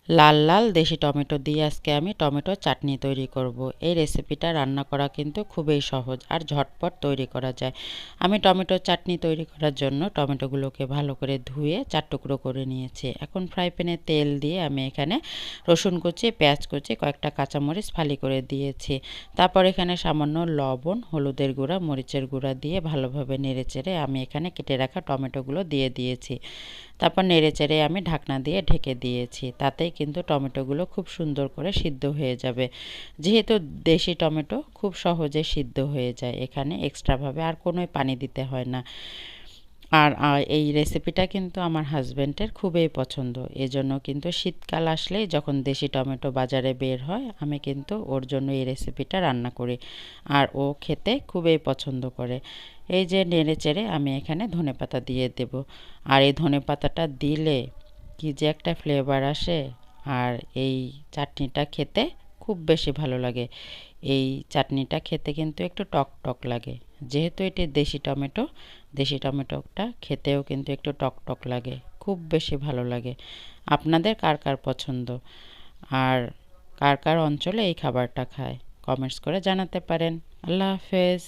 লাল লাল দেশি টমেটো দিয়ে আজকে আমি টমেটো চাটনি তৈরি করব। এই রেসিপিটা রান্না করা কিন্তু খুবই সহজ আর ঝটপট তৈরি করা যায়। আমি টমেটো চাটনি তৈরি করার জন্য টমেটোগুলোকে ভালো করে ধুয়ে 4 টুকরো করে নিয়েছি। এখন ফ্রাই প্যানে তেল দিয়ে আমি এখানে রসুন কুচি, পেঁয়াজ কুচি, কয়েকটা কাঁচামরিচ ফালি করে দিয়েছি। তারপর এখানে সামান্য লবণ, হলুদের গুঁড়া, মরিচের গুঁড়া দিয়ে ভালোভাবে নেড়েচেড়ে আমি এখানে কেটে রাখা টমেটোগুলো দিয়ে দিয়েছি। তারপর নেড়েচেড়ে আমি ঢাকনা দিয়ে ঢেকে দিয়েছি। তাতেই কিন্তু টমেটোগুলো খুব সুন্দর করে সিদ্ধ হয়ে যাবে। যেহেতু দেশি টমেটো খুব সহজে সিদ্ধ হয়ে যায়, এখানে এক্সট্রাভাবে আর কোনো পানি দিতে হয় না। আর এই রেসিপিটা কিন্তু আমার হাজব্যান্ডের খুবই পছন্দ। এজন্য কিন্তু শীতকাল আসলেই যখন দেশি টমেটো বাজারে বের হয়, আমি কিন্তু ওর জন্য এই রেসিপিটা রান্না করি। আর ও খেতে খুবই পছন্দ করে। এই যে নেড়েচেড়ে আমি এখানে ধনেপাতা দিয়ে দেব। আর এই ধনেপাতাটা দিলে কি যে একটা ফ্লেভার আসে, আর এই চাটনিটা খেতে খুব বেশি ভালো লাগে। এই চাটনিটা খেতে কিন্তু একটু টক টক লাগে। যেহেতু এটি দেশি টমেটো, দেশি টমেটোটা খেতেও কিন্তু একটু টক টক লাগে, খুব বেশি ভালো লাগে। আপনাদের কার কার পছন্দ, আর কার কার অঞ্চলে এই খাবারটা খায়, কমেন্টস করে জানাতে পারেন। আল্লাহ হাফেজ।